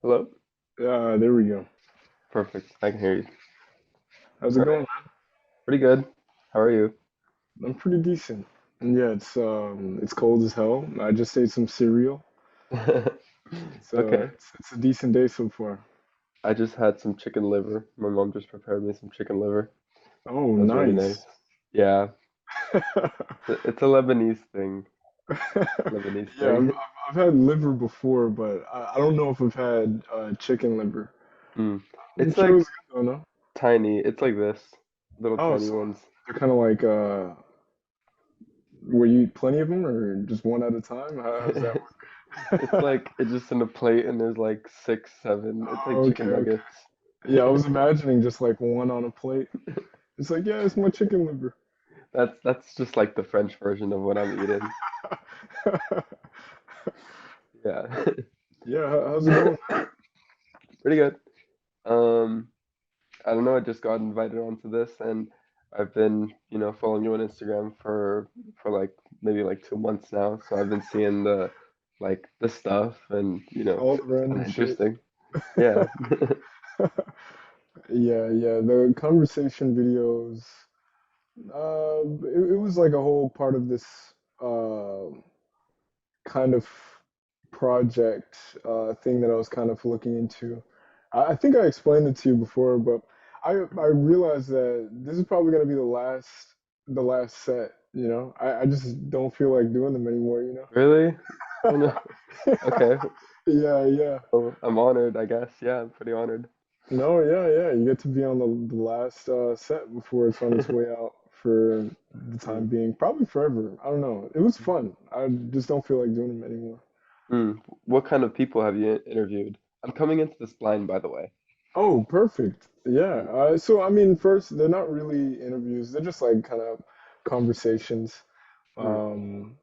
Hello? There we go. Perfect. I can hear you. How's All it right. going? Pretty good. How are you? I'm pretty decent. And yeah, it's cold as hell. I just ate some cereal, so Okay. it's a decent day so far. I just had some chicken liver. My mom just prepared me some chicken liver. Oh, That was really nice. nice. Yeah. It's a Lebanese thing. Lebanese Yeah, thing. I've had liver before, but I don't know if I've had chicken liver. Mm. I'm It's sure it like was good though, no? tiny. It's like this. Little Oh, tiny so ones. they're kind of like where you eat plenty of them, or just one at a time? How does that It's work? like it's just in a plate and there's like six, seven. It's like Okay, chicken okay. nuggets. Yeah, I was imagining just like one on a plate. It's like, yeah, it's my chicken liver. That's just like the French version of what I'm eating. Yeah. Yeah, how's it going? Pretty good. Um, I don't know. I just got invited onto this, and I've been, following you on Instagram for like maybe like 2 months now. So I've been seeing the stuff, and All the it's kind random of shit. interesting. Yeah. Yeah, yeah, the conversation videos. It was like a whole part of this uh, kind of project thing that I was kind of looking into. I think I explained it to you before, but I realized that this is probably gonna be the last set. I just don't feel like doing them anymore. Really? Oh no. Okay. Yeah, yeah. Well, I'm honored, I guess. Yeah, I'm pretty honored. No, yeah, yeah. You get to be on the last set before it's on its way out for the time Mm. being, probably forever. I don't know. It was fun. I just don't feel like doing them anymore. Mm. What kind of people have you interviewed? I'm coming into this blind, by the way. Oh, perfect. Yeah. Mm. So I mean, first, they're not really interviews. They're just like kind of conversations. Mm. Um,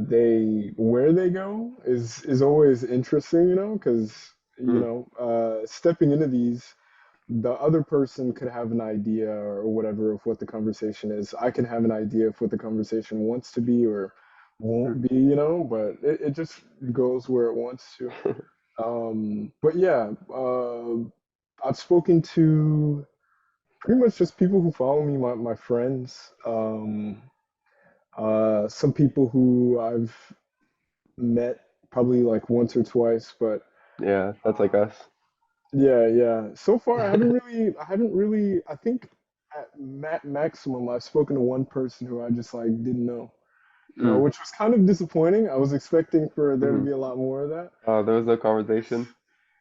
they where they go is always interesting, because Mm. stepping into these, the other person could have an idea or whatever of what the conversation is. I can have an idea of what the conversation wants to be or Mm. won't be, but it just goes where it wants to. But yeah, I've spoken to pretty much just people who follow me, my friends, some people who I've met probably like once or twice, but Yeah, that's like us. yeah, yeah. So far, I haven't really, I think at maximum, I've spoken to one person who I just like didn't know, Mm. which was kind of disappointing. I was expecting for there to Hmm. be a lot more of that. There was no conversation.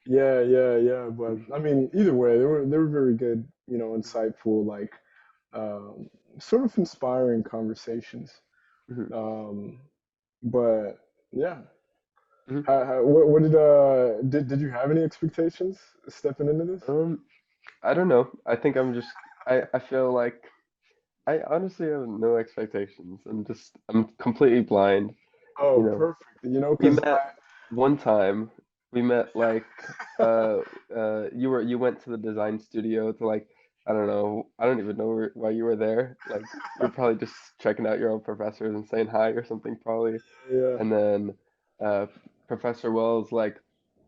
Yeah, yeah, yeah. But I mean, either way, they were very good, insightful, like um, sort of inspiring conversations. Mhm. Um, but yeah, Mhm. what did you have any expectations stepping into this? Um, I don't know. I think I feel like I honestly have no expectations. I'm completely blind. You Oh, know, perfect. we Because met one time. We met like I, you went to the design studio to like I don't know. I don't even know why you were there. Like you're probably just checking out your own professors and saying hi or something probably. yeah. And then uh Professor Wells like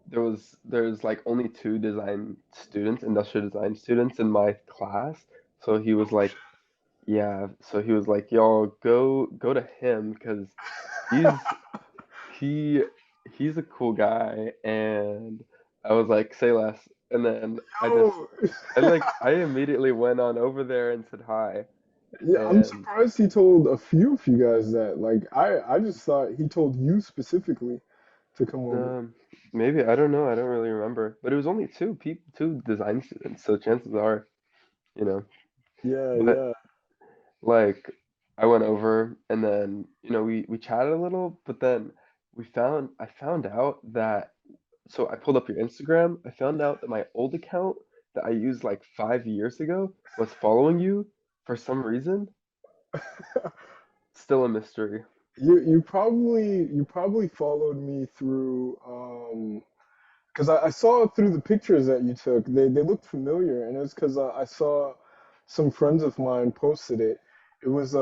there's like only two industrial design students in my class. So he was like, yeah, so he was like, y'all go to him because he's he he's a cool guy. And I was like, say less. And then Oh, I immediately went on over there and said hi. yeah. I'm And surprised he told a few of you guys that. Like, I just thought he told you specifically to come over. um maybe I don't know, I don't really remember. But it was only two design students, so chances are, you know. Yeah, But yeah. like I went over and then, we chatted a little, but then I found out that so I pulled up your Instagram. I found out that my old account that I used like 5 years ago was following you for some reason. Still a mystery. You probably followed me through because I saw it through the pictures that you took. They looked familiar, and it was because I saw some friends of mine posted it. It was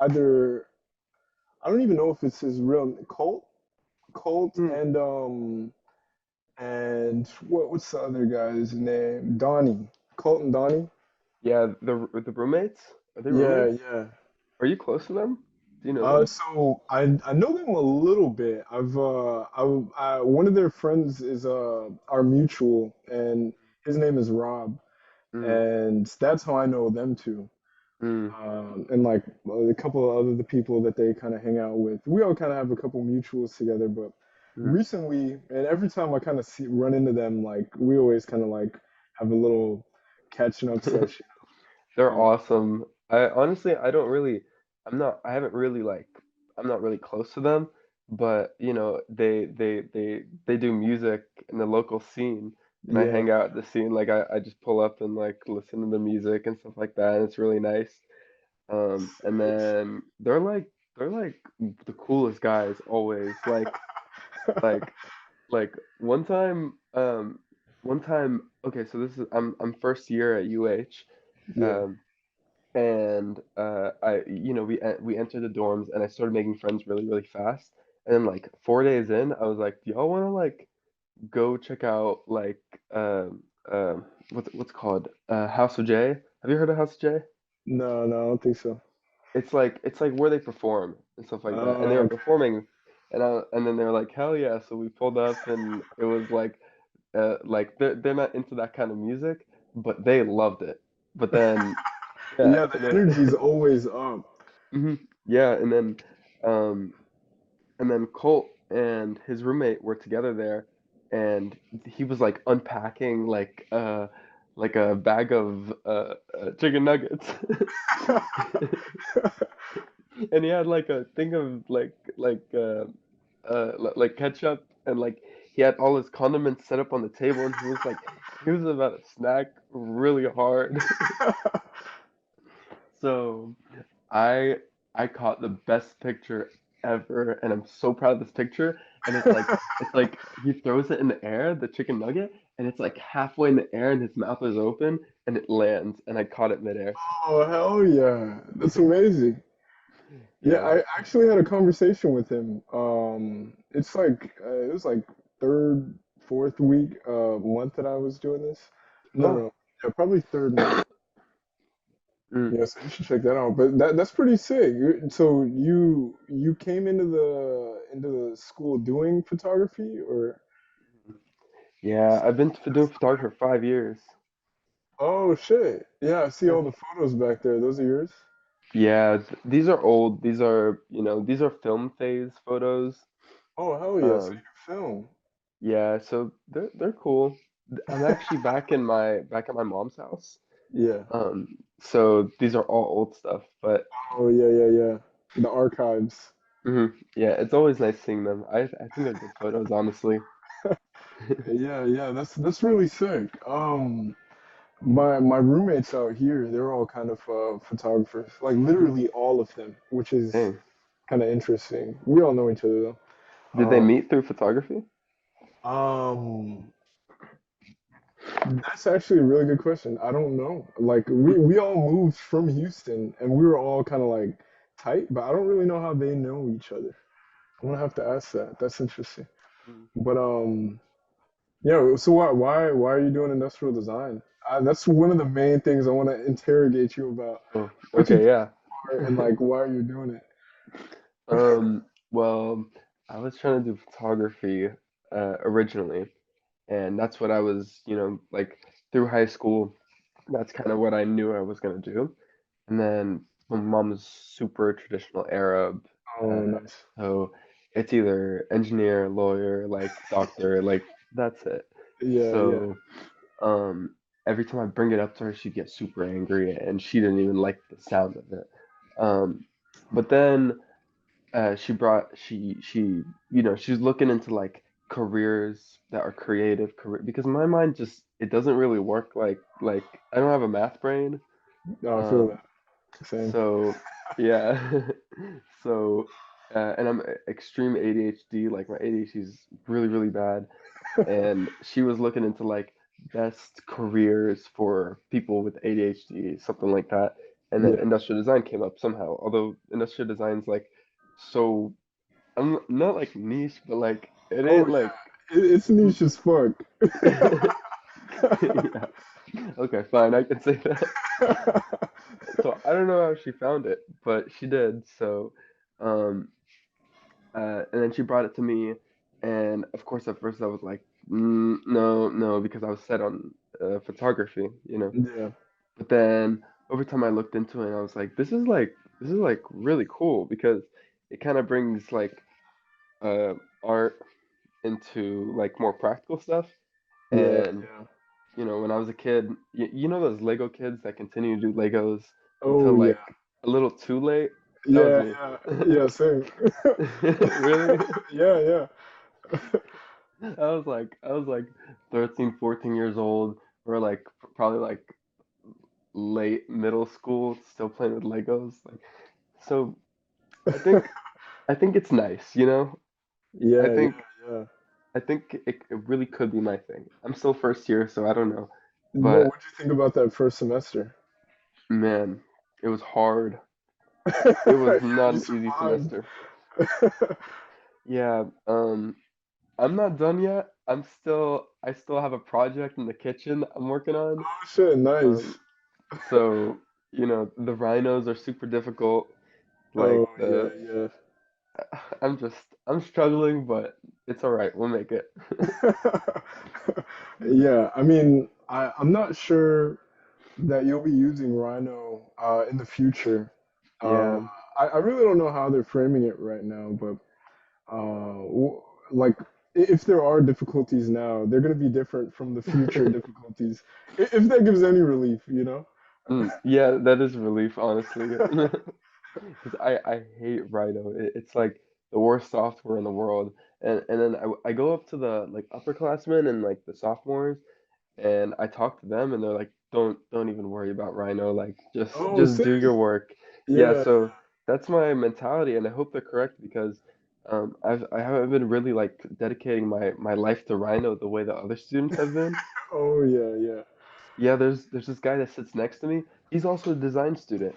either I don't even know if it's his real Colt Hmm. and and what's the other guy's name? Donnie, Colton Donnie. Yeah, the roommates? Are they Yeah, roommates? yeah. Are you close to them? Do you know them? So I know them a little bit. One of their friends is our mutual, and his name is Rob, Mm, and that's how I know them too. mm, And like a couple of other the people that they kind of hang out with. We all kind of have a couple mutuals together, but mm. recently, and every time I kind of see run into them, like we always kind of like have a little catching up session. They're Um, awesome. I honestly, I don't really, I haven't really like, I'm not really close to them, but you know, they do music in the local scene, and I yeah, hang out at the scene. Like I just pull up and like listen to the music and stuff like that, and it's really nice. And sick. then they're like the coolest guys always. Like like one time, okay, so this is I'm first year at UH. Yeah. Um, and I we entered the dorms and I started making friends really really fast. And then like 4 days in, I was like, do y'all want to like go check out like what's it called House of J? Have you heard of House of J? No, no, I don't think so. It's like where they perform and stuff like that. And they were Okay. performing, and then they were like, hell yeah! So we pulled up and it was like they're not into that kind of music, but they loved it. But then yeah, Yeah, the and then energy's always up. yeah, um and then Colt and his roommate were together there, and he was like unpacking like a bag of chicken nuggets, and he had like a thing of like ketchup, and like he had all his condiments set up on the table, and he was about to snack really hard. So I I caught the best picture ever, and I'm so proud of this picture. And it's like he throws it in the air, the chicken nugget, and it's like halfway in the air, and his mouth is open, and it lands, and I caught it midair. Oh, hell yeah. That's amazing. Yeah, Yeah. I actually had a conversation with him. It's like it was like third, fourth week, month that I was doing this. No, Oh. no, yeah, probably third month. Mm. Yeah, so you should check that out. But that's pretty sick. So you came into the school doing photography, or Yeah, I've been doing photography for 5 years. oh shit. Yeah, I see Yeah. all the photos back there. Those are yours? Yeah, these are old. These are film phase photos. Oh hell yeah. So you Um, can film. yeah, so they're cool. I'm actually back at my mom's house. Yeah. So these are all old stuff, but Oh yeah, yeah, yeah. The archives. yeah, it's always nice seeing them. I think they're good photos, honestly. Yeah, yeah, that's really sick. My roommates out here, they're all kind of photographers, like literally all of them, which is Dang. kind of interesting. We all know each other though. Did they meet through photography? Um, that's actually a really good question. I don't know. Like we all moved from Houston and we were all kind of like tight, but I don't really know how they know each other. I'm gonna have to ask that. That's interesting. Mm. But yeah, so why are you doing industrial design? That's one of the main things I want to interrogate you about. Oh, What you okay, think yeah. are and like why are you doing it? Well, I was trying to do photography originally, and that's what I was, like through high school. That's kind of what I knew I was gonna do. And then my mom's super traditional Arab, Oh, uh, nice. so it's either engineer, lawyer, like doctor, like that's it. Yeah, yeah. So um, every time I bring it up to her, she gets super angry, and she didn't even like the sound of it. Um, but then she's looking into like careers that are creative career because my mind just it doesn't really work like I don't have a math brain. No, I feel Um, that. Same. so yeah, so and I'm extreme ADHD. Like my ADHD is really really bad, and she was looking into like best careers for people with ADHD, something like that. And then Yeah. industrial design came up somehow. Although industrial design's like so I'm not like niche, but like it Oh ain't like yeah. It's niche as fuck. Yeah. Okay, fine, I can say that. So I don't know how she found it, but she did. So, um, and then she brought it to me, and of course, at first I was like, no, no, because I was set on photography, you know. Yeah, But then over time, I looked into it, and I was like, this is like really cool because it kind of brings like uh art into like more practical stuff. yeah, And yeah. you know, when I was a kid, you know those Lego kids that continue to do Legos Oh until yeah, like a little too late? That was yeah, me. yeah, yeah. Same. Really? Yeah, yeah. I was like 13, 14 years old, or like probably like late middle school, still playing with Legos. Like, so I think I think it's nice, you know? I Yeah, yeah, think yeah. I think it really could be my thing. I'm still first year, so I don't know. But What'd you think about that first semester? man, it was hard. It was Yeah, not you an easy survived. semester. Yeah, I'm not done yet. I still have a project in the kitchen I'm working on. Oh shit, nice. Um, so, you know, the rhinos are super difficult. Like Oh yeah, the yeah. I'm struggling, but it's all right. We'll make it. Yeah, I mean, I'm not sure that you'll be using Rhino in the future. Uh, Yeah. I really don't know how they're framing it right now, but like if there are difficulties now, they're going to be different from the future difficulties. If that gives any relief, you know? Yeah, that is relief, honestly. Because I hate Rhino. It's like the worst software in the world. And then I go up to the like upperclassmen and like the sophomores, and I talk to them, and they're like, don't even worry about Rhino. Like Oh, just do your same. work. Yeah, Yeah. so that's my mentality, and I hope they're correct because I haven't been really like dedicating my life to Rhino the way that other students have been. Oh, yeah, yeah. Yeah, there's this guy that sits next to me. He's also a design student.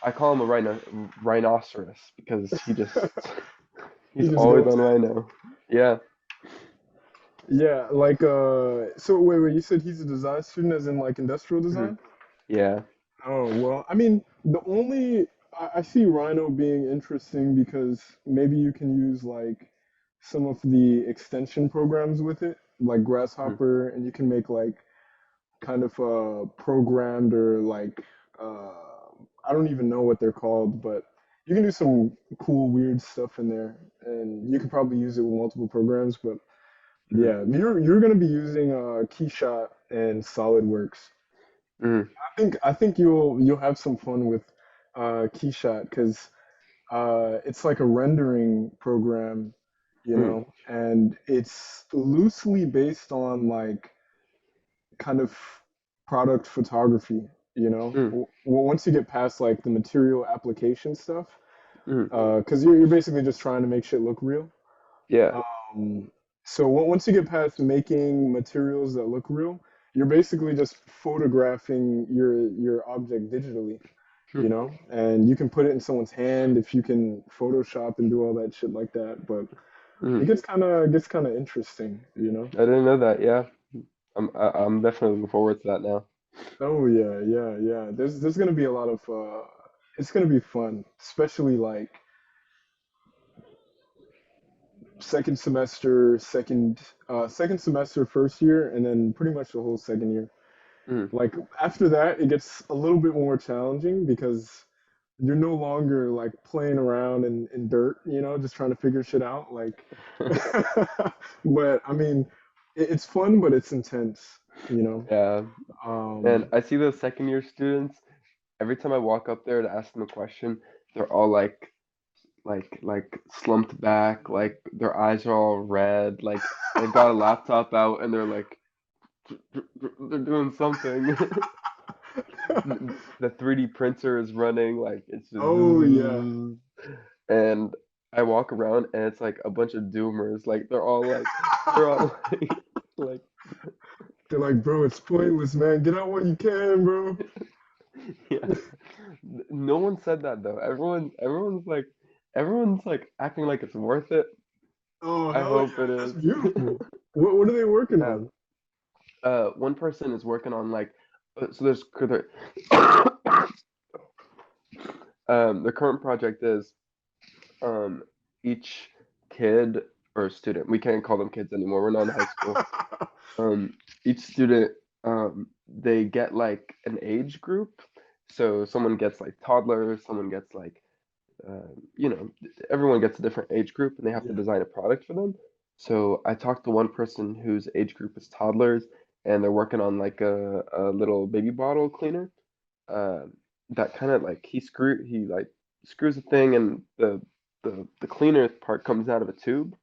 I call him a rhinoceros because He he's just always goes on Rhino. Yeah. Yeah, like so wait, you said he's a design student as in like industrial Hmm. design? Yeah. Oh, well, I mean, I see Rhino being interesting because maybe you can use like some of the extension programs with it, like Hmm. Grasshopper, and you can make like kind of programmed or like uh I don't even know what they're called, but you can do some cool weird stuff in there, and you could probably use it with multiple programs, but Hmm. yeah, you're gonna be using Keyshot and SolidWorks. Hmm. I think you'll have some fun with Keyshot because it's like a rendering program, you Hmm. know, and it's loosely based on like kind of product photography, you know. Hmm. Once you get past like the material application stuff, Hmm. because you're basically just trying to make shit look real. Yeah. Um, so once you get past making materials that look real, you're basically just photographing your object digitally, Hmm. you know, and you can put it in someone's hand if you can Photoshop and do all that shit like that. But Hmm. it gets kind of interesting, you know. I didn't know that. Yeah. I'm definitely looking forward to that now. Oh yeah, yeah, yeah. There's gonna be a lot of it's gonna be fun, especially like second semester first year, and then pretty much the whole second year. Hmm. Like after that, it gets a little bit more challenging because you're no longer like playing around in dirt, you know, just trying to figure shit out. Like, but I mean, it's fun, but it's intense, you know. Yeah. And Um, I see those second year students. Every time I walk up there to ask them a question, they're all like slumped back, like their eyes are all red, like they've got a laptop out and they're like they're doing something. The 3D printer is running, like it's just oh yeah, and I walk around and it's like a bunch of doomers, like they're all like they're like, bro, it's pointless, man. Get out what you can, bro. yeah. No one said that though. Everyone's like acting like it's worth it. Oh, I hell hope yeah. it That's is. beautiful. What are they working Yeah. on? One person is working on like, so there's the current project is um each kid or student, we can't call them kids anymore. We're not in high school. Um, each student, they get like an age group. So someone gets like toddlers, someone gets like, you know, everyone gets a different age group and they have to Yeah. design a product for them. So I talked to one person whose age group is toddlers and they're working on like a little baby bottle cleaner. Uh, that kind of like he like screws a thing and the cleaner part comes out of a tube.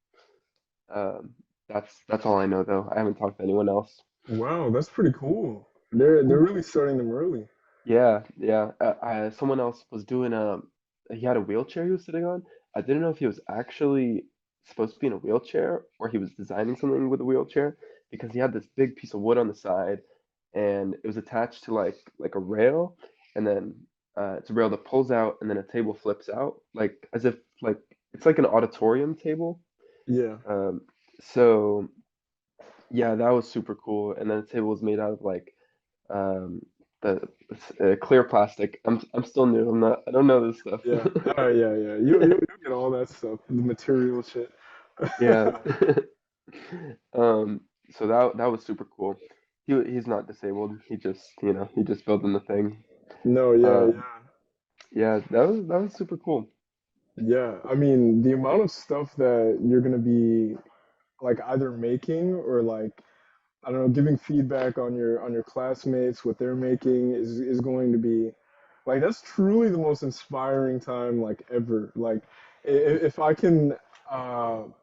Um, that's all I know though. I haven't talked to anyone else. Wow, that's pretty cool. They're really starting them early. Yeah, yeah. Someone else was doing he had a wheelchair he was sitting on. I didn't know if he was actually supposed to be in a wheelchair or he was designing something with a wheelchair because he had this big piece of wood on the side and it was attached to like a rail and then it's a rail that pulls out and then a table flips out like as if like it's like an auditorium table. Yeah. Um, so yeah, that was super cool. And then the table was made out of like um the clear plastic. I'm still new. I don't know this stuff. Yeah. Yeah, yeah. You get all that stuff, the material shit. Yeah. Um so that was super cool. He's not disabled. He just, he just built in the thing. No, yeah, Um yeah. yeah, that was super cool. Yeah. I mean, the amount of stuff that you're gonna be like either making or like I don't know, giving feedback on your classmates, what they're making is going to be like that's truly the most inspiring time like ever. Like if I can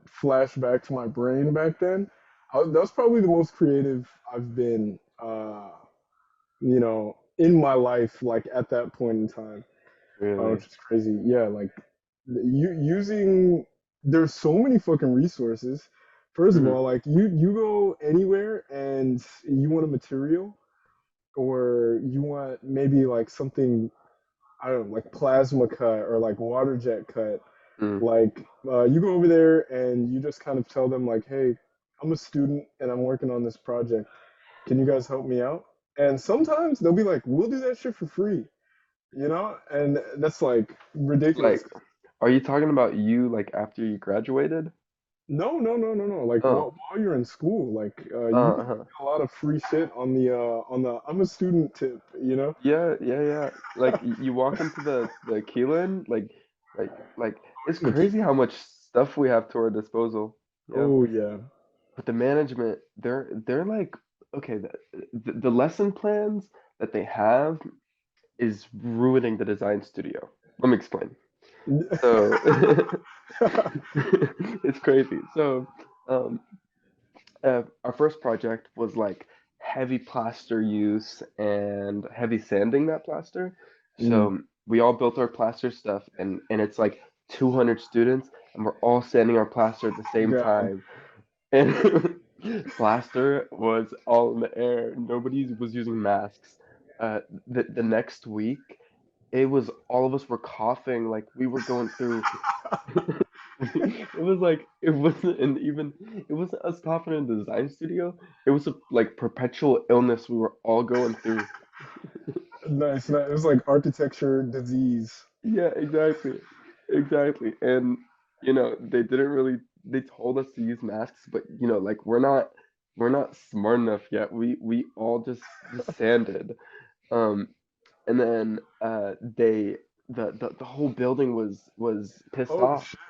flash back to my brain back then, that was probably the most creative I've been in my life like at that point in time, Really. which is crazy. Yeah, like you using there's so many fucking resources. First of Hmm. all, like you go anywhere and you want a material or you want maybe like something I don't know, like plasma cut or like water jet cut. Mm. Like you go over there and you just kind of tell them like, hey, I'm a student and I'm working on this project. Can you guys help me out? And sometimes they'll be like, we'll do that shit for free, and that's like ridiculous. Like, are you talking about you like after you graduated? No, no, no, no, no. Like Oh, while you're in school, like you can uh-huh. get a lot of free shit on the I'm a student tip, you know? Yeah, yeah, yeah. Like you walk into the Keelan, like it's Welcome to Key. crazy how much stuff we have to our disposal. Yeah. Oh yeah. But the management, they're like, okay, the lesson plans that they have is ruining the design studio. Let me explain. So it's crazy. So um, our first project was like heavy plaster use and heavy sanding that plaster. Mm, So we all built our plaster stuff, and it's like 200 students, and we're all sanding our plaster at the same God. time. And plaster was all in the air. Nobody was using masks. The next week, it was all of us were coughing like we were going through. It was like it wasn't an even it wasn't us coughing in the design studio. It was a like perpetual illness we were all going through. Nice, nice. It was like architecture disease. Yeah, exactly. Exactly. And they didn't really they told us to use masks, but like we're not smart enough yet. We all just sanded. Um and then the whole building was pissed Oh off. shit.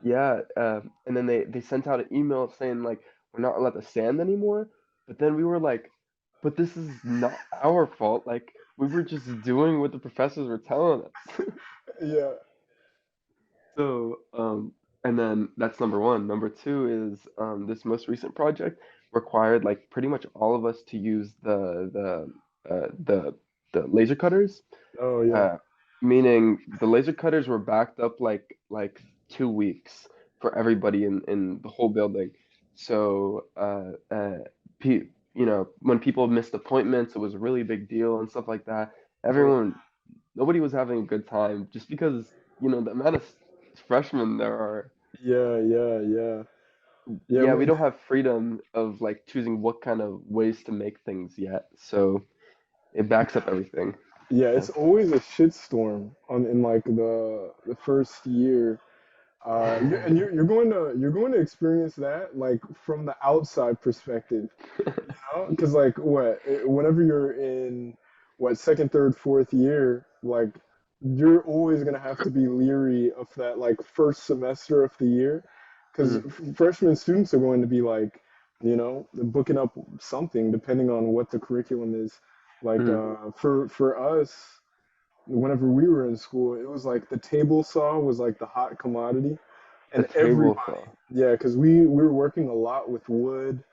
Yeah, and then they sent out an email saying like we're not allowed to sand anymore. But then we were like, but this is not our fault. Like we were just doing what the professors were telling us. Yeah. So, and then that's number one. Number two is this most recent project required like pretty much all of us to use the laser cutters. Oh yeah. Uh, Meaning the laser cutters were backed up like 2 weeks for everybody in the whole building. So when people missed appointments, it was a really big deal and stuff like that. Oh Nobody was having a good time just because the amount of freshmen there are. yeah, yeah, yeah. Yeah, yeah, we don't have freedom of like choosing what kind of ways to make things yet. So it backs up everything. yeah, Yeah. it's always a shitstorm on in like the first year. And you're going to experience that like from the outside perspective, you know? Because like whenever you're in what second, third, fourth year, like you're always gonna have to be leery of that like first semester of the year, because Mhm, freshman students are going to be like, booking up something depending on what the curriculum is. Like mhm. for us, whenever we were in school, it was like the table saw was like the hot commodity, The and table everybody, saw. yeah, because we were working a lot with wood,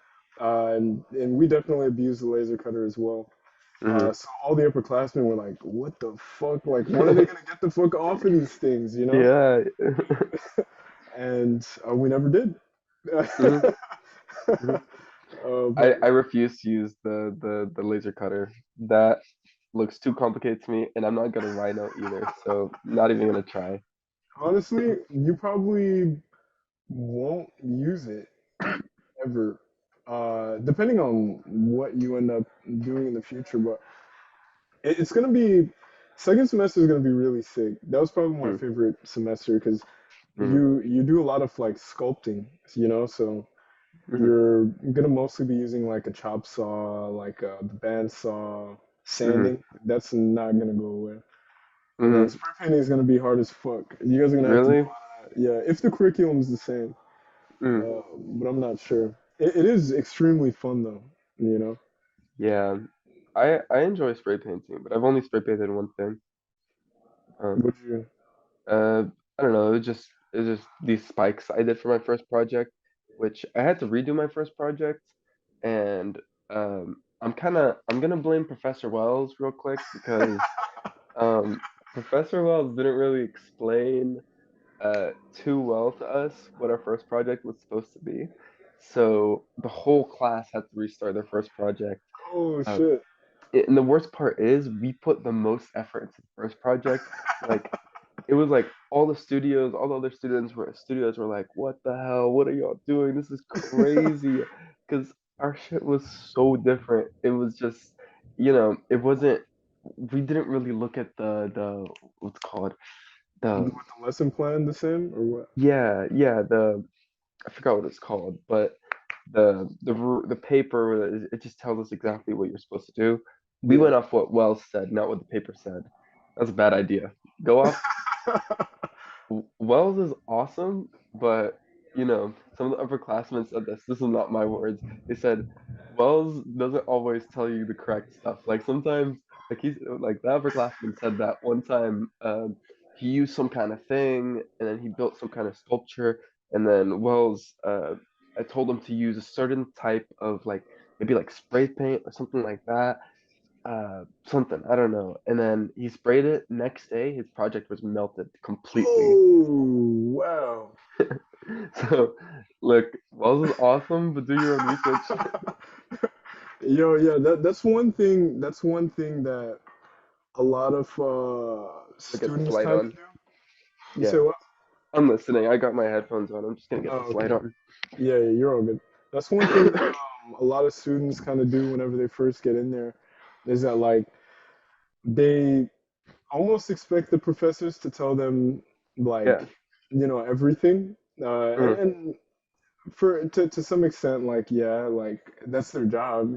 and we definitely abused the laser cutter as well. Hmm. So all the upperclassmen were like, "What the fuck? Like, when are they gonna get the fuck off of these things?" You know? Yeah. And we never did. Hmm. Hmm. But I refuse to use the laser cutter. That looks too complicated to me, and I'm not gonna Rhino either, so not even gonna try. honestly, you probably won't use it ever, depending on what you end up doing in the future. But it's gonna be second semester is gonna be really sick. That was probably my Mm, favorite semester because mm, you do a lot of like sculpting, so mm, you're gonna mostly be using like a chop saw, like the bandsaw, mm, sanding. That's not gonna go away. And then mm. spray painting is gonna be hard as fuck. You guys are gonna have to do a Really? lot of that. Yeah, if the curriculum is the same, Mm. but I'm not sure. It is extremely fun though, you know. Yeah. I enjoy spray painting, but I've only spray painted one thing. Um, Would you? uh, I don't know. It was just these spikes I did for my first project, which I had to redo my first project, and I'm gonna blame Professor Wells real quick because um Professor Wells didn't really explain too well to us what our first project was supposed to be. So the whole class had to restart their first project. Oh Uh, shit. and the worst part is we put the most effort into the first project. Like it was like all the studios, all the other studios were like, "What the hell? What are y'all doing? This is crazy." Because our shit was so different. It was just, it wasn't. We didn't really look at the what's it called With the the lesson plan the same or what? yeah the I forgot what it's called, but the paper it just tells us exactly what you're supposed to do. We Yeah. went off what Wells said, not what the paper said. That's a bad idea. Go off. Wells is awesome, but some of the upperclassmen said this. This is not my words. They said Wells doesn't always tell you the correct stuff. Like sometimes, like the upperclassman said that one time, he used some kind of thing, and then he built some kind of sculpture, and then Wells, I told him to use a certain type of like maybe like spray paint or something like that, something I don't know. And then he sprayed it. Next day, his project was melted completely. Oh wow. So, look, Wells is awesome, but do your own research. Yo, yeah, that's one thing. That's one thing that a lot of Look at this students light kind of on. do. You say Yeah, what? I'm listening. I got my headphones on. I'm just gonna get Oh, this light okay. on. Yeah, yeah, you're all good. That's one thing that a lot of students kind of do whenever they first get in there, is that like they almost expect the professors to tell them like Yeah. everything, Mm, and for to some extent, like yeah, like that's their job,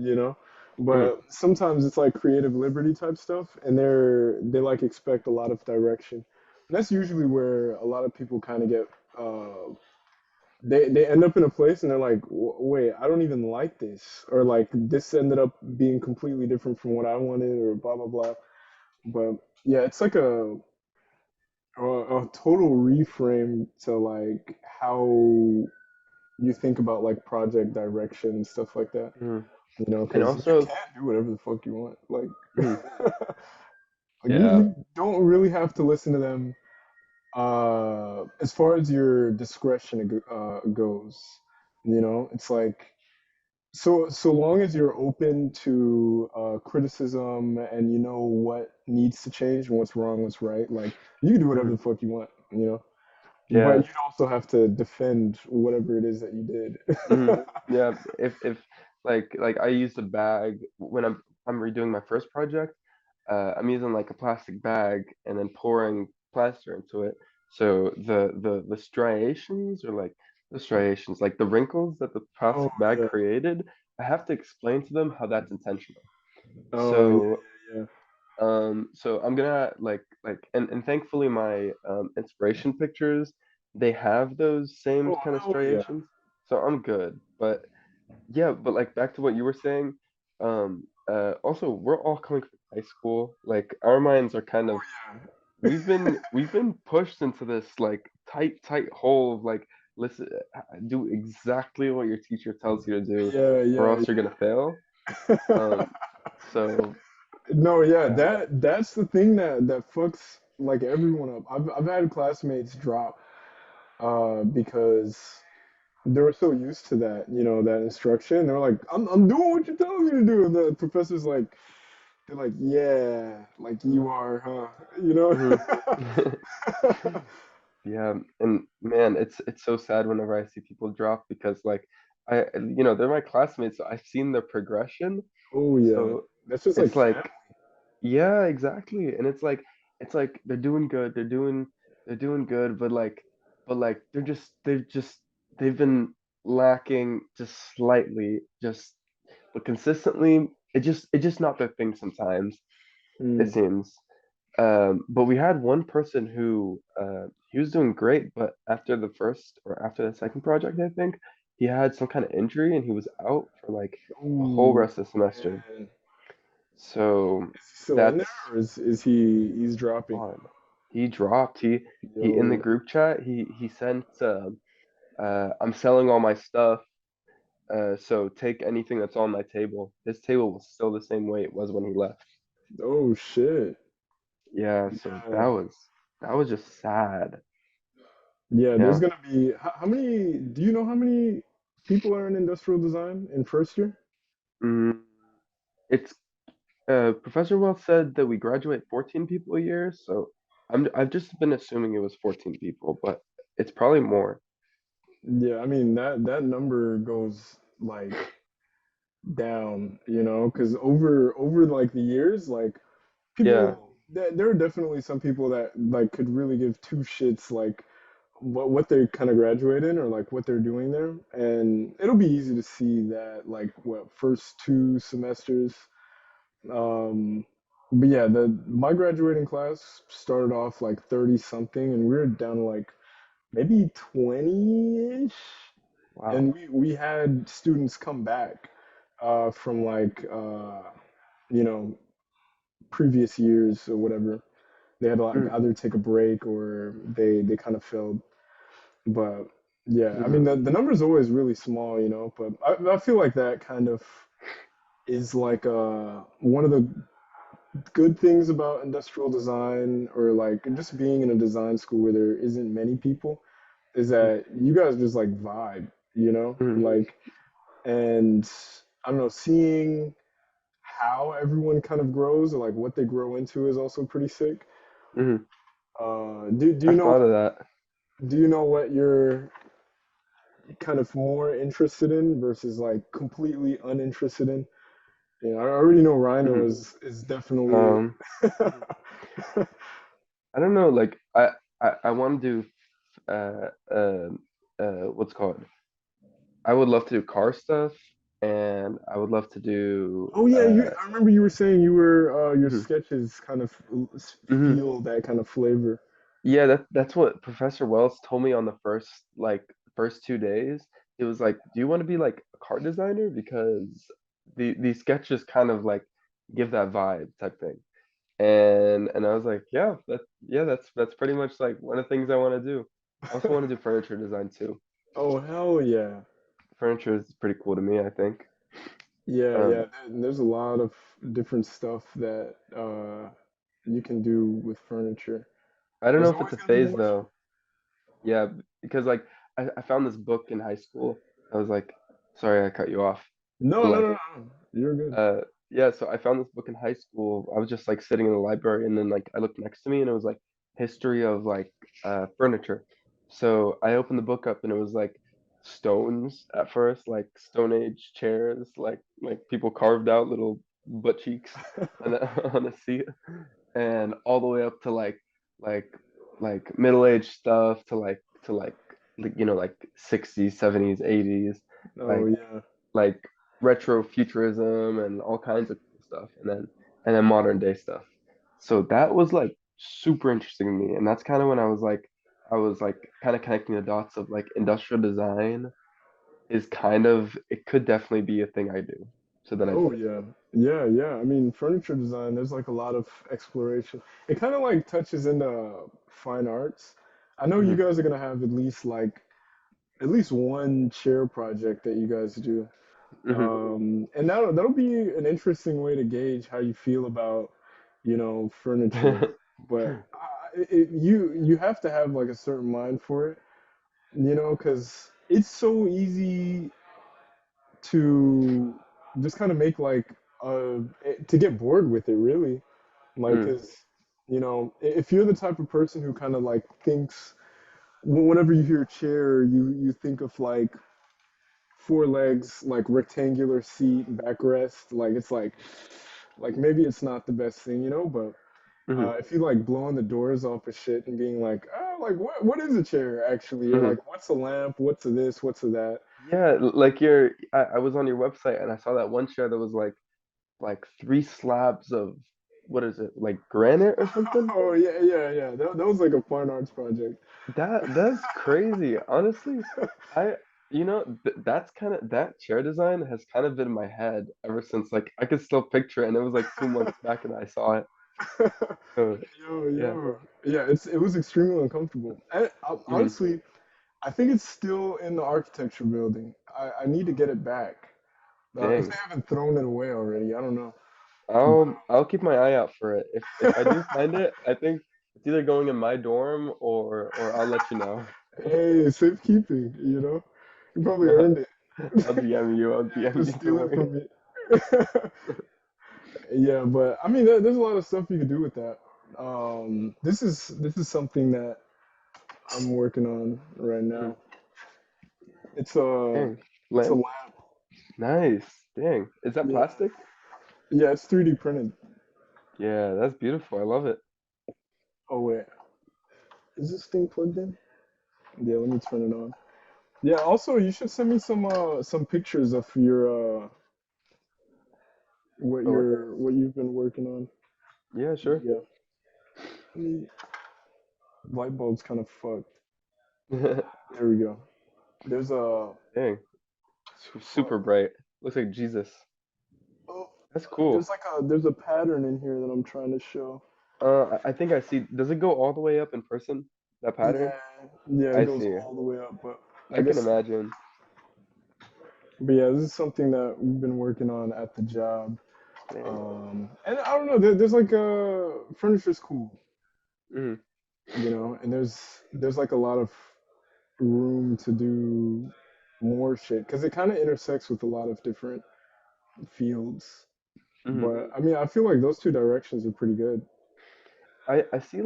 mm, but sometimes it's like creative liberty type stuff, and they like expect a lot of direction, and that's usually where a lot of people kind of get uh they end up in a place and they're like, Wait, I don't even like this," or like this ended up being completely different from what I wanted," or blah blah blah. But yeah, it's like a total reframe to like how you think about like project direction and stuff like that. mm. And Because you also, can't do whatever the fuck you want. Like, mm, like yeah. you don't really have to listen to them. As far as your discretion goes, it's like so long as you're open to criticism and you know what needs to change and what's wrong, what's right. Like, you can do whatever Mm. the fuck you want. but Yeah. you'd also have to defend whatever it is that you did. Yeah. If like I used a bag when I'm redoing my first project. I'm using like a plastic bag and then pouring plaster into it. So the striations or like the striations, like the wrinkles that the Oh plastic bag yeah. created, I have to explain to them how that's intentional. Oh yeah, So yeah. so I'm gonna and thankfully my inspiration pictures, they have those same Oh kind of hell yeah. striations. So I'm good. But yeah, but like back to what you were saying, also we're all coming from high school. Like our minds are kind of we've been pushed into this like tight hole of like listen do exactly what your teacher tells you to do Yeah, or yeah, else you're gonna fail. yeah. Um, so No, yeah, yeah. that's the thing that fucks like everyone up. I've had classmates drop because they were so used to that, that instruction. They're like, I'm doing what you're telling me to do. And the professor's like, they're like, yeah, like you are, huh? You know? Mhm. Yeah, and man, it's so sad whenever I see people drop because like they're my classmates, so I've seen their progression. Oh yeah, So that's just like it's family. like, yeah, exactly. And it's like they're doing good, they're doing good, but like they've been lacking just slightly, but consistently, it just not their thing sometimes, it Mm. seems. But we had one person who he was doing great, but after the second project, I think he had some kind of injury and he was out for like the whole Ooh, rest of the semester. man. So Is he still in there, that's or is he's dropping? fun. He dropped. He in the Yo, group chat. He sent. I'm selling all my stuff. So take anything that's on my table. His table was still the same way it was when he left. oh shit. Yeah. So that Yeah. was that was just sad. Yeah, there's Yeah. gonna be how many? Do you know how many people are in industrial design in first year? Mm, it's Professor Wells said that we graduate 14 people a year, so I've just been assuming it was 14 people, but it's probably more. Yeah, I mean that number goes like down, because over like the years, like Yeah. people, there are definitely some people that like could really give two shits like what they kind of graduate in or like what they're doing there, and it'll be easy to see that like what first two semesters. But yeah, the my graduating class started off like 30 something, and we are down to like maybe 20-ish. Wow. And we had students come back from like you know previous years or whatever. They had to like Mm, either take a break or they kind of failed. But yeah, I mhm, mean the number's always really small, but I feel like that kind of is like one of the good things about industrial design or like just being in a design school where there isn't many people is mhm, that you guys just like vibe, mhm, like, and I don't know, seeing how everyone kind of grows or like what they grow into is also pretty sick. mhm. Do you I know thought of that. what you're kind of more interested in versus like completely uninterested in? I already know Rhino Mhm. is definitely Um, I don't know. Like I want to do what's it called. I would love to do car stuff, and I would love to do Oh yeah, I remember you were saying your mhm, sketches kind of mhm. feel that kind of flavor. Yeah, that's what Professor Wells told me on the first 2 days. He was like, "Do you want to be like a car designer? Because these sketches kind of like give that vibe type thing." And I was like, "Yeah, that's pretty much like one of the things I want to do. I also want to do furniture design too. Oh hell yeah. Furniture is pretty cool to me, I think. Yeah, Um, yeah. There's a lot of different stuff that you can do with furniture. I don't know There's if it's always a gonna be phase more. though. Yeah, because like I found this book in high school. I was like, sorry I cut you off, No, but no, no, like no. You're good. Uh, yeah, so I found this book in high school. I was just like sitting in the library and then like I looked next to me and it was like history of like furniture. So I opened the book up and it was like stones at first, like Stone Age chairs, like people carved out little butt cheeks on a, on a seat, and all the way up to like like middle age stuff to like like 60s, 70s, 80s, Oh like yeah. like retro futurism and all kinds of cool stuff, and then modern day stuff. So that was like super interesting to me, and that's kind of when I was like kind of connecting the dots of like industrial design is kind of it could definitely be a thing I do. So then I Oh did it. yeah. Yeah, yeah. I mean, furniture design, there's like a lot of exploration. It kind of like touches into fine arts. I know you Hmm. guys are gonna have at least one chair project that you guys do. Hmm. And that'll be an interesting way to gauge how you feel about, furniture. But you have to have like a certain mind for it, because it's so easy to just kind of make like to get bored with it, really. Like, Mm. cause if you're the type of person who kind of like thinks whenever you hear chair, you think of like four legs, like rectangular seat, backrest. Like it's like maybe it's not the best thing, but Hmm. if you like blowing the doors off of shit and being like, like what is a chair actually? Or Hmm. like what's a lamp? What's a this? What's a that? Yeah, I was on your website and I saw that one chair that was like three slabs of what is it, like granite or something? Oh yeah, yeah, yeah. That was like a fine arts project. That's crazy. Honestly, I that's kind of that chair design has kind of been in my head ever since like I could still picture it and it was like 2 months back and I saw it. So Yo, yeah. yo. Yeah, it was extremely uncomfortable. And Hmm. honestly, I think it's still in the architecture building. I need to get it back. If they Dang. haven't thrown it away already, I don't know. I'll keep my eye out for it. If I do find it, I think it's either going in my dorm or I'll let you know. Hey, safekeeping, You probably No, earned it. I'll DM you. I'll DM Just you. Don't steal it worry. from me. Yeah, but I mean, there's a lot of stuff you could do with that. This is something that I'm working on right Mhm. now. It's a Dang. it's a Lamp? lamp. Nice. Dang. Is that Yeah, plastic? yeah, it's 3D printed. Yeah, that's beautiful. I love it. Oh wait, is this thing plugged in? Yeah, let me turn it on. Yeah. Also, you should send me some pictures of your Oh, what? what you've been working on. Yeah, sure. Yeah. The light bulb's kind of fucked. There we go. There's a Dang. Super fuck. bright. Looks like Jesus. Oh, That's cool. there's a pattern in here that I'm trying to show. I think I see. Does it go all the way up in person? That pattern? Yeah, yeah, it I goes see. all the way up, but I I can guess, imagine. but yeah, this is something that we've been working on at the job. Dang. And I don't know, there's like furniture's cool, Hmm. and there's like a lot of room to do more shit because it kind of intersects with a lot of different fields. Hmm. But I mean, I feel like those two directions are pretty good. I see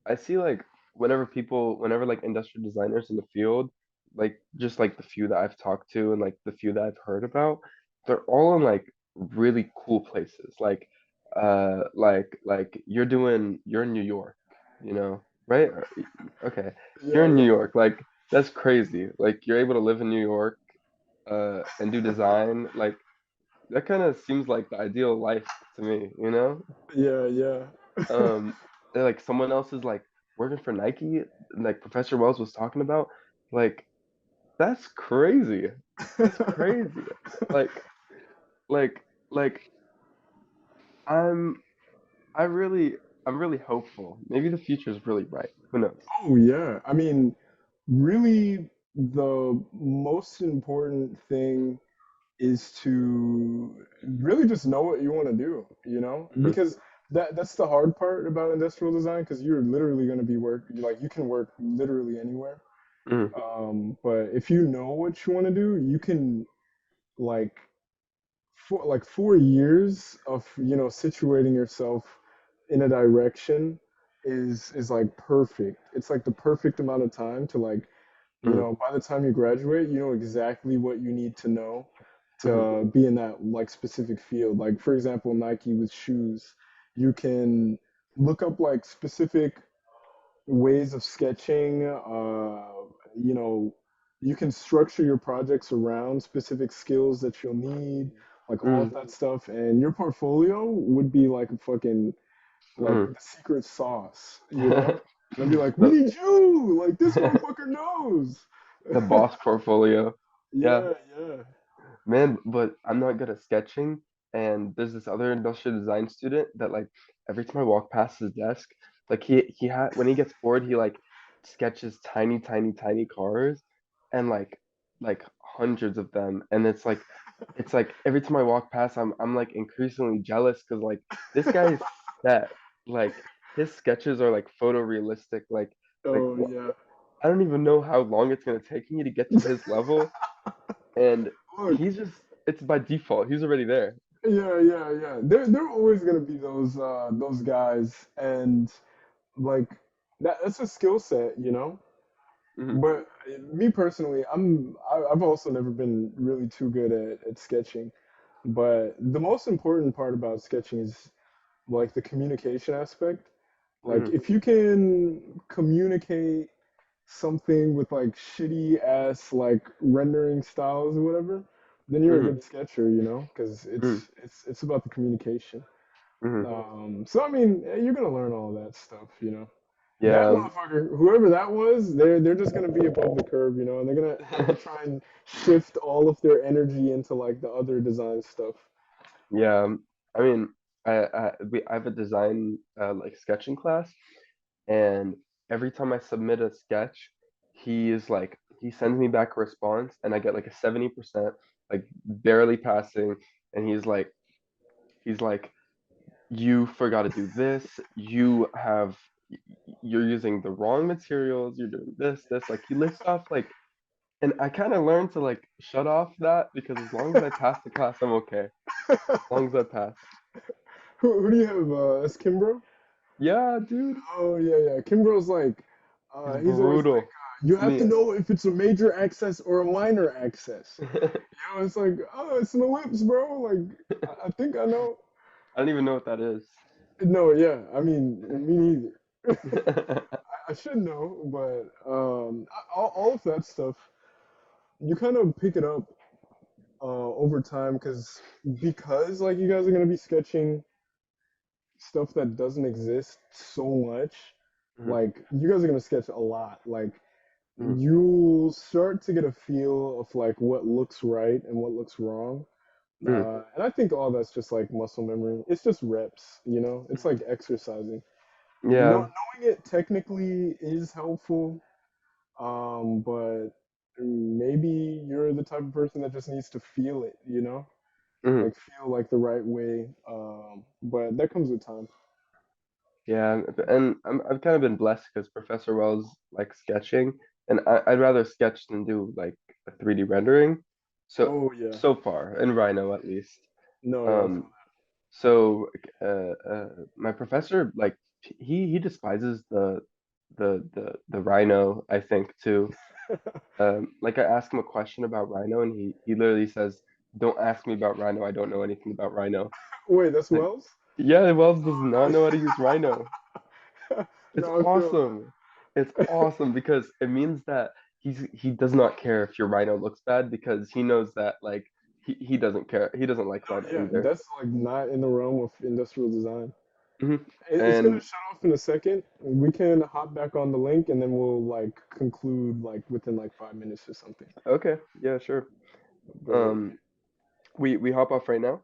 I see like whenever like industrial designers in the field, like just like the few that I've talked to and like the few that I've heard about, they're all in like really cool places. Like you're in New York, right? Okay. You're Yeah, in New yeah. York. Like that's crazy. Like you're able to live in New York and do design. Like that kind of seems like the ideal life to me. Yeah, yeah. um like someone else is like working for Nike, like Professor Wells was talking about, like that's crazy. That's crazy. Like like like I'm I really I'm really hopeful. Maybe the future is really bright. Who knows? Oh, yeah. I mean, really, the most important thing is to really just know what you want to do, Hmm. because that's the hard part about industrial design because you're literally going to be like you can work literally anywhere. Hmm. But if you know what you want to do, you can like for like 4 years of situating yourself in a direction. is like perfect. It's like the perfect amount of time to like, Mm, by the time you graduate, you know exactly what you need to know mm, to be in that like specific field. Like for example, Nike with shoes, you can look up like specific ways of sketching. You know, you can structure your projects around specific skills that you'll need, like all of mm, that stuff. And your portfolio would be like a fucking like mm. the secret sauce, you know? And I'd be like, we The need you! Like this motherfucker knows. the boss portfolio. Yeah, Yeah, yeah. man, but I'm not good at sketching. And there's this other industrial design student that like every time I walk past his desk, like he had when he gets bored, he like sketches tiny, tiny, tiny cars and like hundreds of them. And it's like every time I walk past, I'm like increasingly jealous because like this guy's set. Like his sketches are like photorealistic. Like Oh yeah. I don't even know how long it's gonna take me to get to his level and Look, he's just it's by default. He's already there. yeah, yeah, yeah. There are always gonna be those guys, and like that's a skill set, you know. Hmm. But me personally, I've also never been really too good at sketching. But the most important part about sketching is like the communication aspect. Like Hmm. if you can communicate something with like shitty ass like rendering styles or whatever, then you're a Hmm. good sketcher, you know, because Hmm. it's about the communication. Hmm. So I mean, you're gonna learn all that stuff, you know. That Yeah. motherfucker, whoever that was, they're just gonna be above the curve, you know, and they're gonna have to try and shift all of their energy into like the other design stuff. Yeah. I mean, I have a design like sketching class, and every time I submit a sketch, he sends me back a response, and I get like a 70%, like barely passing, and he's like you forgot to do this. You're using the wrong materials. You're doing this. Like he lists off like, and I kind of learned to like shut off that because as long as I pass the class, I'm okay. As long as I pass. Who do you have? That's Kimbro? Yeah, dude, Oh yeah, yeah. Kimbro's like, he's he's always like, brutal. you I have to mean, know if it's a major access or a minor access. I You know, it's like, oh, it's an ellipse, bro. Like, I think I know. don't even know what that is. No, yeah. I mean, me neither. I should know, but all of that stuff, you kind of pick it up over time because like you guys are gonna be sketching stuff that doesn't exist so much. Mhm, Like you guys are gonna sketch a lot. Like mhm, you'll start to get a feel of like what looks right and what looks wrong. mhm, And I think all that's just like muscle memory. It's just reps, you know. It's mhm. like exercising. Yeah. Knowing it technically is helpful, but maybe you're the type of person that just needs to feel it, you know, Mhm. like feel like the right way. But that comes with time. Yeah, and I've kind of been blessed because Professor Wells likes sketching, and I'd rather sketch than do like a 3D rendering. So Oh yeah, so far, in Rhino at least. no, yeah, I Um, so my professor like he despises the Rhino, I think too. feel that. Like I asked him a question about Rhino, and he literally says, "Don't ask me about Rhino. I don't know anything about Rhino." Wait, that's Like, Wells? yeah, Wells does not Oh know how to use Rhino. no, It's no, I feel awesome. It's that. awesome because it means that he does not care if your Rhino looks bad because he knows that like he doesn't care. He doesn't like Rhino Yeah, either. that's like not in the realm of industrial design. Hmm. It's gonna And shut off in a second. We can hop back on the link and then we'll like conclude like within like 5 minutes or something. okay, yeah, sure. But Um, we hop off right now.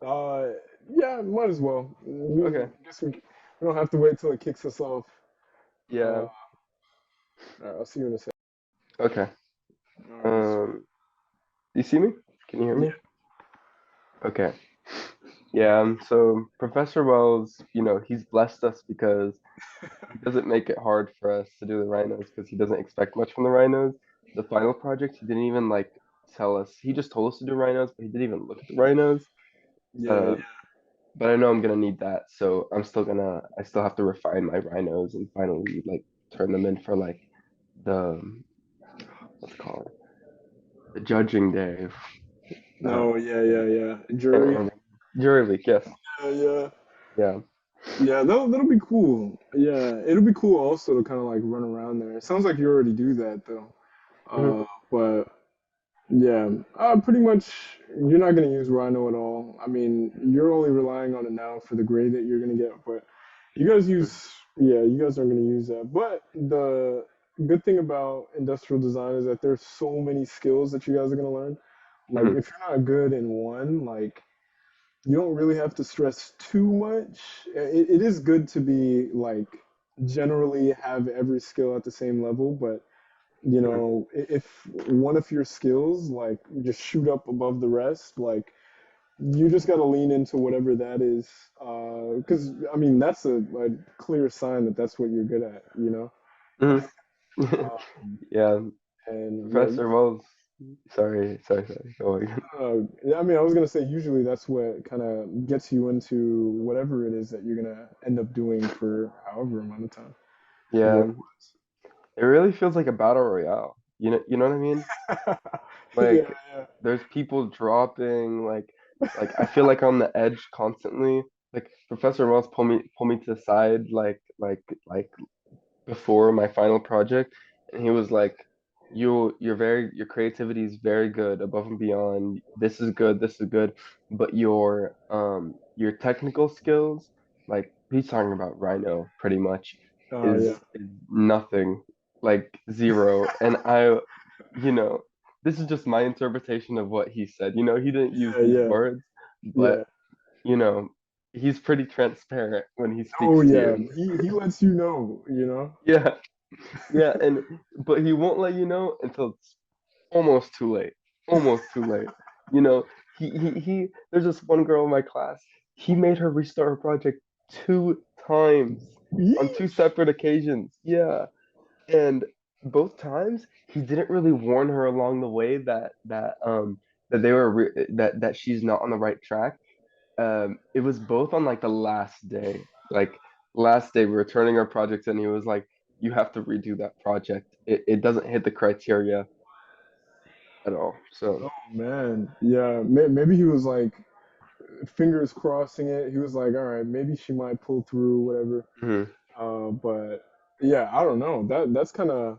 uh, yeah, might as well. Okay. We don't have to wait till it kicks us off. Yeah. All right, I'll see you in a second. Okay. All right, Um, you see me? Can you hear yeah, me? Okay. Yeah. So Professor Wells, he's blessed us because he doesn't make it hard for us to do the rhinos because he doesn't expect much from the rhinos. The final project, he didn't even like tell us. He just told us to do rhinos, but he didn't even look at the rhinos. yeah, Uh, yeah. but I know I'm gonna need that, so I still have to refine my rhinos and finally like turn them in for like the what's it called, the judging day. Uh, No, yeah, yeah, yeah. can't Jury. remember. Jury week, yes, Yeah, yeah. yeah. Yeah, that'll be cool. Yeah, it'll be cool also to kind of like run around there. It sounds like you already do that though. Mhm, But yeah, pretty much you're not gonna use Rhino at all. I mean, you're only relying on it now for the grade that you're gonna get, but you guys use, yeah, you guys aren't gonna use that. But the good thing about industrial design is that there's so many skills that you guys are gonna learn. Like mhm, if you're not good in one, like you don't really have to stress too much. It is good to be like generally have every skill at the same level, but you mhm, know, if one of your skills like just shoot up above the rest, like you just got to lean into whatever that is. Because I mean, that's a clear sign that that's what you're good at, you know? mhm. Yeah, And yeah, Professor Wells. Sorry. Go again. yeah, I mean, I was gonna say usually that's what kind of gets you into whatever it is that you're gonna end up doing for however amount of time work. Yeah, it really feels like a battle royale. You know what I mean? Yeah, Like yeah. there's people dropping, like I feel like on the edge constantly. Like Professor Wells pull me to the side like before my final project, and he was like, your creativity is very good, above and beyond. This is good, but your technical skills, like he's talking about Rhino pretty much, Oh yeah. is nothing, like zero. And you know, this is just my interpretation of what he said. He didn't use Yeah, these yeah, words, but yeah. you know, he's pretty transparent when he Oh speaks to yeah. you. He lets you know, you know? Yeah, yeah, and but he won't let you know until it's almost too late. Almost too late. You know, there's this one girl in my class. He made her restart her project two times on two Yeesh. separate occasions. Yeah. And both times he didn't really warn her along the way that that she's not on the right track. It was both on like the last day. Like last day we were turning our projects and he was like, you have to redo that project. It doesn't hit the criteria at all. So Oh man. Yeah, maybe he was like fingers crossing it. He was like, all right, maybe she might pull through, whatever. mhm, But yeah, I don't know. That's kind of.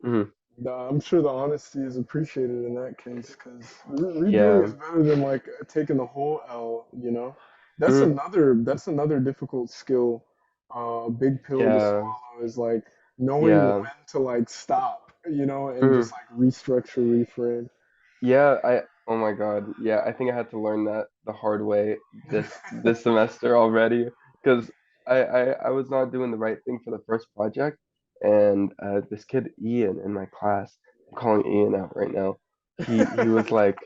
mhm. I'm sure the honesty is appreciated in that case because redoing Yeah. is better than like taking the whole L. You know, Mhm. that's another difficult skill. Big pill to Yeah. swallow is like knowing Yeah. when to like stop. You know, and just Mhm. like restructure, reframe. Yeah, oh my God. Yeah, I think I had to learn that the hard way this semester already because I was not doing the right thing for the first project, and this kid Ian in my class, I'm calling Ian out right now. He was like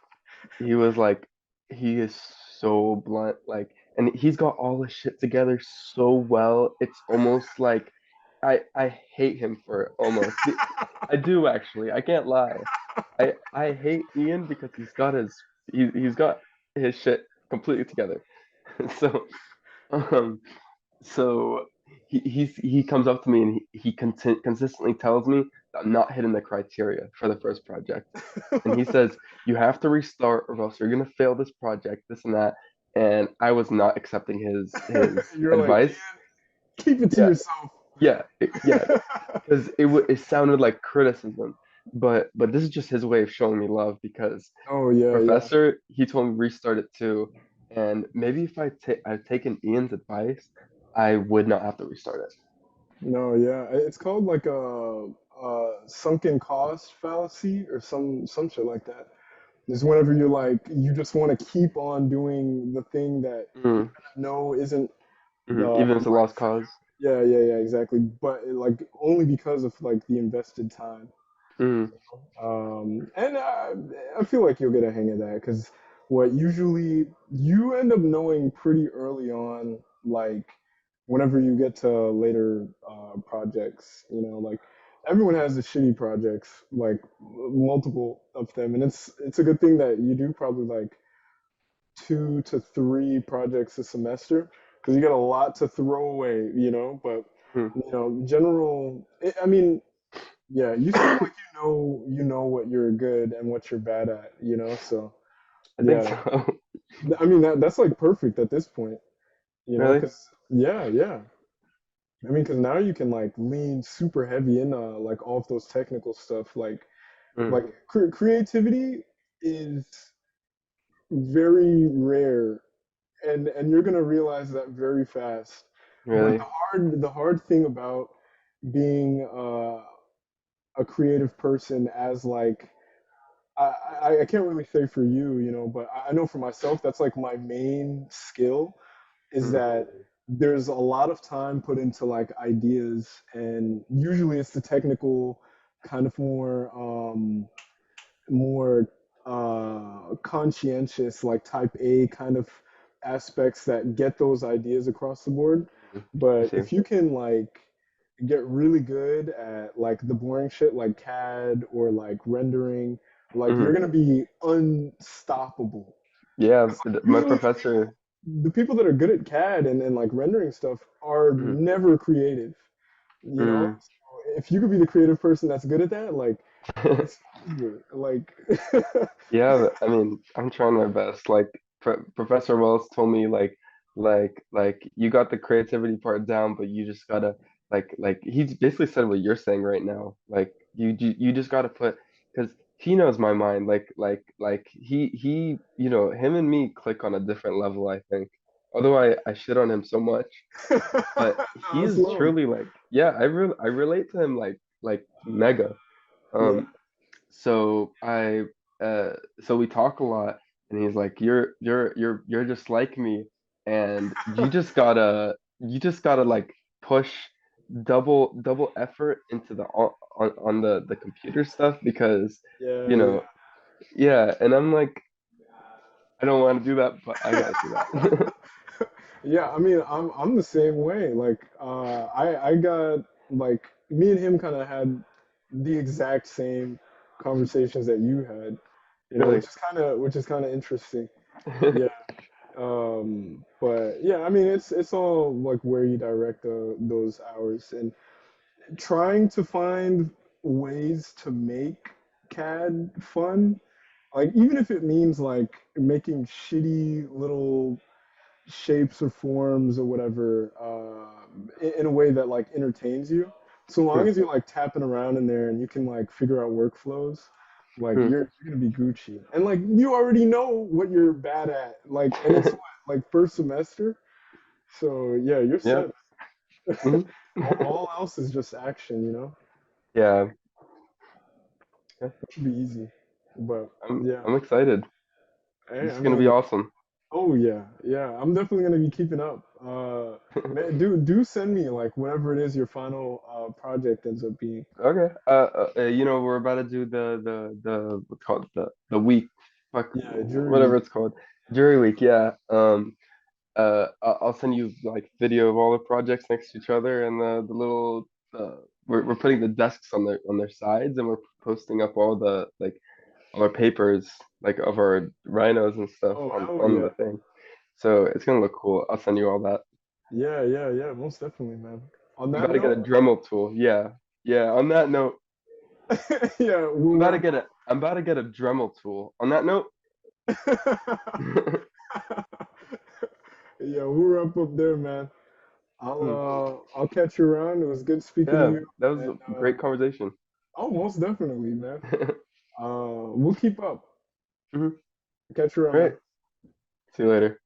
he was like he is so blunt, like, and he's got all his shit together so well. It's almost like I hate him for it almost. I do actually. I can't lie. I hate Ian because he's got his shit completely together. So um so he comes up to me and he consistently tells me that I'm not hitting the criteria for the first project. And he says, you have to restart or else you're gonna fail this project, this and that. And I was not accepting his You're like, advice. Ian, keep it to Yeah, yourself. yeah, because it sounded like criticism, but this is just his way of showing me love because Oh the yeah, yeah. professor he told me restart it too, and maybe if I'd taken Ian's advice, I would not have to restart it. No, yeah. It's called like a sunken cost fallacy or some shit like that. Is whenever you're like you just want to keep on doing the thing that you Mm, kind of know isn't even if it's a right lost for cause. you. Yeah, yeah, yeah, exactly. But like only because of like the invested time. Mm, And I feel like you'll get a hang of that because what usually you end up knowing pretty early on, like whenever you get to later projects, you know, like everyone has the shitty projects, like multiple of them, and it's a good thing that you do probably like 2 to 3 projects a semester because you got a lot to throw away, but Hmm. general, I mean, yeah, you seem like you know what you're good and what you're bad at, so I think yeah. so. I mean that's like perfect at this point, Really? because yeah, yeah. I mean, because now you can like lean super heavy in like all of those technical stuff, Hmm. like creativity is very rare, and you're gonna realize that very fast. But Really? the hard thing about being a creative person, as like I can't really say for you, but I know for myself that's like my main skill, is Hmm. that there's a lot of time put into like ideas, and usually it's the technical kind of more conscientious, like type A kind of aspects that get those ideas across the board. Hmm. I But see. if you can like get really good at like the boring shit like CAD or like rendering, like Hmm. you're gonna be unstoppable. Yeah, 'Cause, like, my usually professor. the people that are good at CAD and like rendering stuff are Mhm. never creative, Mhm. So if you could be the creative person that's good at that, like it's over. Like Yeah, but, I mean, I'm trying my best. Like Professor Wells told me, like you got the creativity part down, but you just gotta like he basically said what you're saying right now. Like you just gotta put because he knows my mind. Like he him and me click on a different level, I think. Although I shit on him so much, but no, it's he's love. truly like yeah, I relate to him like mega. Yeah. Um, so I so we talk a lot and he's like you're just like me and you just gotta like push double effort into the on the computer stuff because Yeah, you yeah. know yeah and I'm like I don't want to do that but I gotta do that. Yeah, I mean, I'm the same way. Like, I got like me and him kind of had the exact same conversations that you had, Really. which is kind of interesting. Yeah. But yeah, I mean, it's all like where you direct those hours, and trying to find ways to make CAD fun. Like, even if it means like making shitty little shapes or forms or whatever, in a way that like entertains you. So long Hmm, as you're like tapping around in there and you can like figure out workflows, like hmm. you're gonna be Gucci. And like you already know what you're bad at. Like, and it's what, like first semester. So yeah, you're Yeah. set. Hmm. All else is just action. Yeah. Yeah. It should be easy. But I'm yeah, I'm excited. hey, This I is gonna be mean, awesome. oh yeah, yeah. I'm definitely gonna be keeping up. Man, do send me like whatever it is your final project ends up being. Okay. We're about to do the what's called the week, fuck, Yeah, jury whatever week. it's called, jury week. Yeah. I'll send you like video of all the projects next to each other and the little we're putting the desks on their sides and we're posting up all the like all our papers like of our rhinos and stuff Oh on hell on yeah, the thing. So it's gonna look cool. I'll send you all that. yeah, yeah, yeah. Most definitely, man. On I'm that about to get a note, Dremel tool. Yeah. Yeah. On that note. yeah, we'll wrap I'm about to get a Dremel tool. On that note, up. Yeah, we'll wrap up there, man. hmm, I'll catch you around. It was good speaking to yeah, you, that was and a great conversation. oh, most definitely, man. We'll keep up. Mhm. Catch you around, All right, man. see you later.